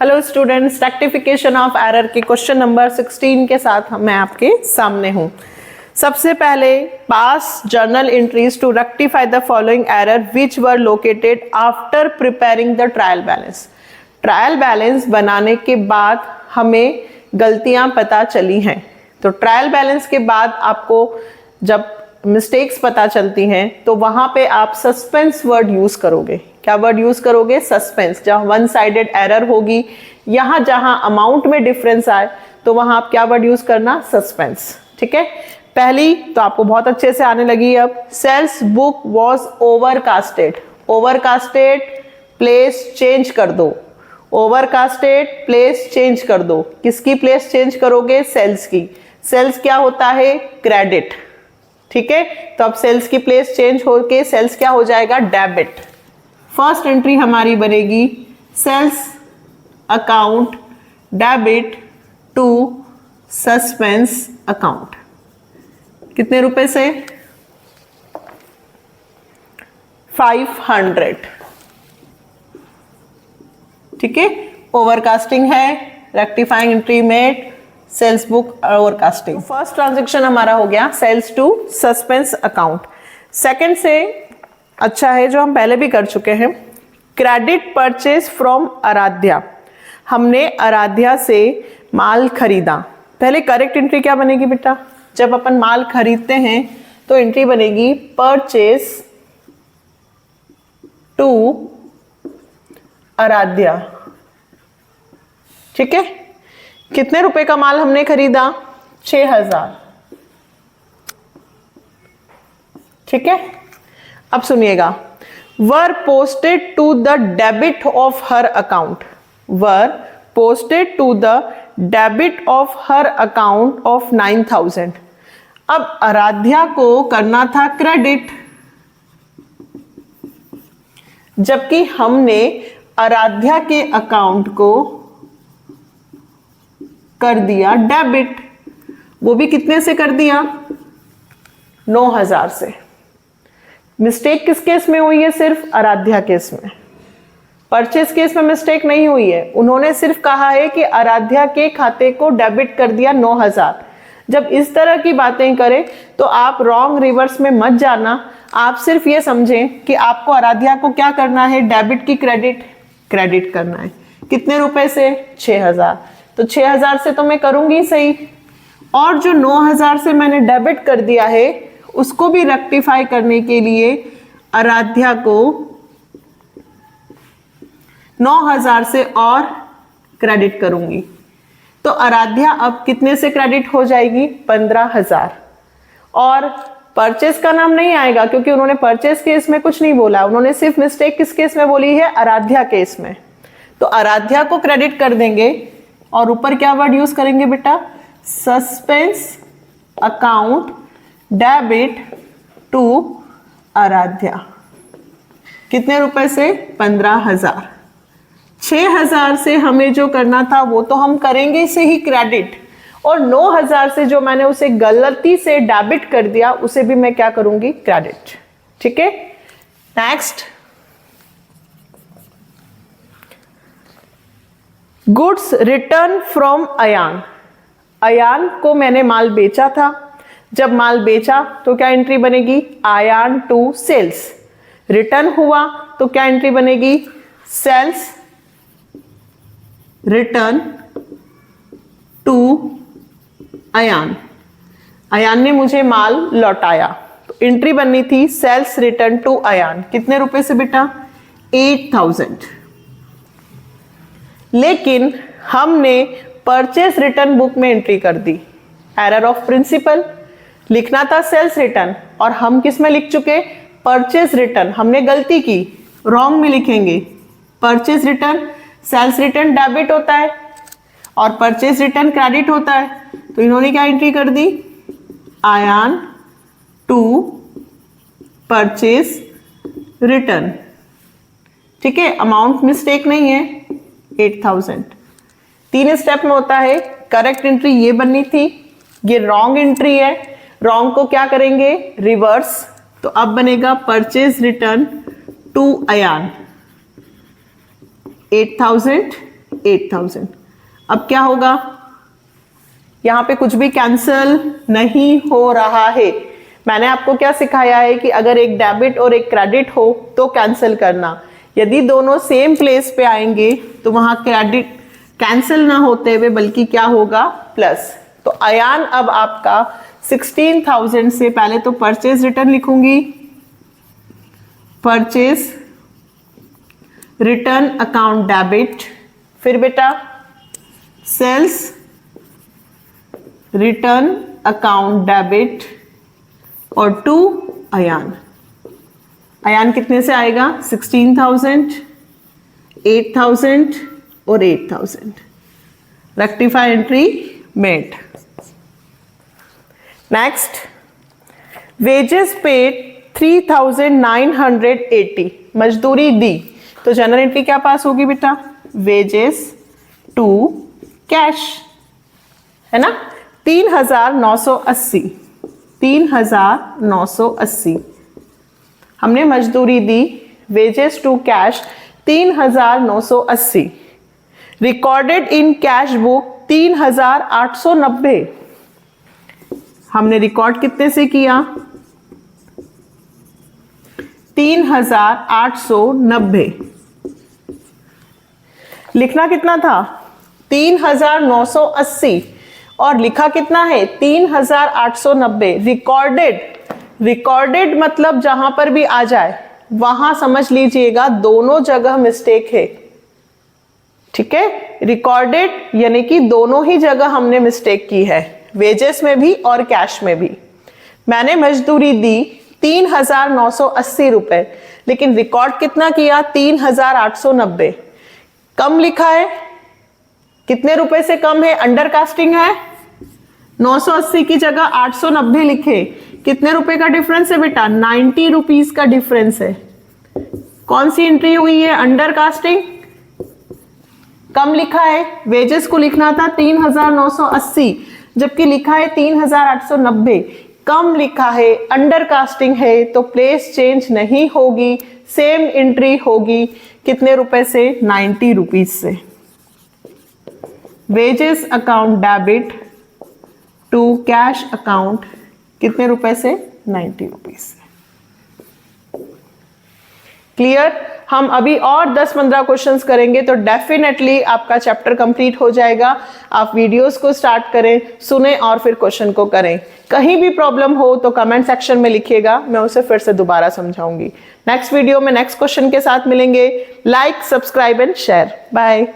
Hello students, rectification of error के question number 16 के साथ मैं आपके सामने हूं। सबसे पहले pass journal entries to rectify the following error which were located after preparing the trial balance. Trial balance बनाने के बाद हमें गलतियां पता चली हैं। तो ट्रायल बैलेंस के बाद आपको जब मिस्टेक्स पता चलती हैं तो वहां पे आप सस्पेंस वर्ड यूज करोगे। क्या वर्ड यूज करोगे? सस्पेंस। जहां वन साइडेड एरर होगी, यहां जहां अमाउंट में डिफरेंस आए तो वहां आप क्या वर्ड यूज करना? सस्पेंस। ठीक है, पहली तो आपको बहुत अच्छे से आने लगी। अब sales book was overcasted. Overcasted place change कर दो। ओवरकास्टेड प्लेस चेंज कर दो। किसकी प्लेस चेंज करोगे? सेल्स की। सेल्स क्या होता है? क्रेडिट। ठीक है, तो अब सेल्स की प्लेस चेंज होके सेल्स क्या हो जाएगा? डेबिट। फर्स्ट एंट्री हमारी बनेगी sales account debit to suspense account. कितने रुपए से? 500। ठीक है, ओवरकास्टिंग है, rectifying entry made, sales book overcasting. First transaction हमारा हो गया sales to suspense account. Second से अच्छा है जो हम पहले भी कर चुके हैं, क्रेडिट परचेज फ्रॉम आराध्या। हमने आराध्या से माल खरीदा। पहले करेक्ट एंट्री क्या बनेगी बेटा? जब अपन माल खरीदते हैं तो एंट्री बनेगी परचेज टू आराध्या। ठीक है, कितने रुपए का माल हमने खरीदा? 6000। ठीक है, अब सुनिएगा, were posted to the debit of her account. Were posted to the debit of her account of 9000। अब आराध्या को करना था क्रेडिट, जबकि हमने आराध्या के अकाउंट को कर दिया डेबिट। वो भी कितने से कर दिया? 9000 से। मिस्टेक किस केस में हुई है? सिर्फ आराध्या केस में। परचेस केस में मिस्टेक नहीं हुई है। उन्होंने सिर्फ कहा है कि आराध्या के खाते को डेबिट कर दिया 9000। जब इस तरह की बातें करें तो आप रॉन्ग रिवर्स में मत जाना। आप सिर्फ ये समझें कि आपको आराध्या को क्या करना है? डेबिट की क्रेडिट करना है। कितने रुपए से? 6000। तो 6000 से तो मैं करूंगी सही, और जो 9000 से मैंने डेबिट कर दिया है उसको भी रेक्टिफाई करने के लिए आराध्या को 9000 से और क्रेडिट करूंगी। तो आराध्या अब कितने से क्रेडिट हो जाएगी? 15000। और परचेस का नाम नहीं आएगा क्योंकि उन्होंने परचेस केस में कुछ नहीं बोला। उन्होंने सिर्फ मिस्टेक किस केस में बोली है? आराध्या केस में। तो आराध्या को क्रेडिट कर देंगे और ऊपर क्या वर्ड यूज करेंगे बेटा? Suspense account debit to Aaradhya. कितने रुपए से? 15000। 6000 से हमें जो करना था वो तो हम करेंगे से ही क्रेडिट, और 9000 से जो मैंने उसे गलती से डेबिट कर दिया उसे भी मैं क्या करूंगी? क्रेडिट। ठीक है, next, goods return from Ayaan. Ayaan को मैंने माल बेचा था। जब माल बेचा तो क्या एंट्री बनेगी? Ayan to sales. रिटर्न हुआ तो क्या एंट्री बनेगी? Sales return to Ayaan. Ayaan ने मुझे माल लौटाया तो एंट्री बननी थी सेल्स रिटर्न टू अयान। कितने रुपए से बेटा? 8000। लेकिन हमने परचेस रिटर्न बुक में एंट्री कर दी। Error of principal. लिखना था सेल्स रिटर्न और हम किस में लिख चुके? Purchase return. हमने गलती की, रॉन्ग में लिखेंगे। Purchase return, sales return debit होता है और परचेस रिटर्न क्रेडिट होता है। तो इन्होंने क्या एंट्री कर दी? Ayaan to purchase return. ठीक है, अमाउंट मिस्टेक नहीं है, 8000। 3 स्टेप में होता है। करेक्ट एंट्री ये बननी थी, ये रॉन्ग एंट्री है। रॉन्ग को क्या करेंगे? रिवर्स। तो अब बनेगा परचेज रिटर्न टू अयान 8000 8,000। अब क्या होगा, यहाँ पे कुछ भी कैंसिल नहीं हो रहा है। मैंने आपको क्या सिखाया है कि अगर एक डेबिट और एक क्रेडिट हो तो कैंसिल करना, यदि दोनों सेम प्लेस पे आएंगे तो वहां क्रेडिट कैंसिल ना होते हुए बल्कि क्या होगा, प्लस। तो अयान अब आपका 16,000 से पहले तो परचेज रिटर्न लिखूंगी, परचेज रिटर्न अकाउंट डेबिट, फिर बेटा सेल्स रिटर्न अकाउंट डेबिट और टू अयान। अयान कितने से आएगा, 16,000, 8,000 और 8,000। Rectify entry made. Next, wages paid 3,980, मजदूरी दी, तो जनरल एंट्री क्या पास होगी बेटा, वेजेस टू कैश, है ना, 3,980, 3,980 हमने मजदूरी दी, wages to cash 3,980, recorded in cash book 3,890, हमने रिकॉर्ड कितने से किया, 3,890, लिखना कितना था 3,980 और लिखा कितना है 3,890। रिकॉर्डेड मतलब जहां पर भी आ जाए वहां समझ लीजिएगा दोनों जगह मिस्टेक है, ठीक है। रिकॉर्डेड यानी कि दोनों ही जगह हमने मिस्टेक की है, वेजेस में भी और कैश में भी। मैंने मजदूरी दी 3,980 रुपए, लेकिन रिकॉर्ड कितना किया 3,890, कम लिखा है, कितने रुपए से कम है, अंडर कास्टिंग है, 980 की जगह 890 लिखे, कितने रुपए का डिफरेंस है बेटा, 90 रुपीज का डिफरेंस है। कौन सी एंट्री हुई है, अंडर कास्टिंग, कम लिखा है, वेजेस को लिखना था 3,980 जबकि लिखा है 3,890, कम लिखा है, अंडर कास्टिंग है, तो प्लेस चेंज नहीं होगी, सेम एंट्री होगी, कितने रुपए से, 90 रुपीज से। Wages account debit to cash account कितने रुपए से, 90 रुपीज से। क्लियर। हम अभी और 10-15 क्वेश्चंस करेंगे तो डेफिनेटली आपका चैप्टर कंप्लीट हो जाएगा। आप वीडियोस को स्टार्ट करें, सुने और फिर क्वेश्चन को करें। कहीं भी प्रॉब्लम हो तो कमेंट सेक्शन में लिखिएगा, मैं उसे फिर से दोबारा समझाऊंगी। नेक्स्ट वीडियो में नेक्स्ट क्वेश्चन के साथ मिलेंगे। Like, subscribe and share. Bye.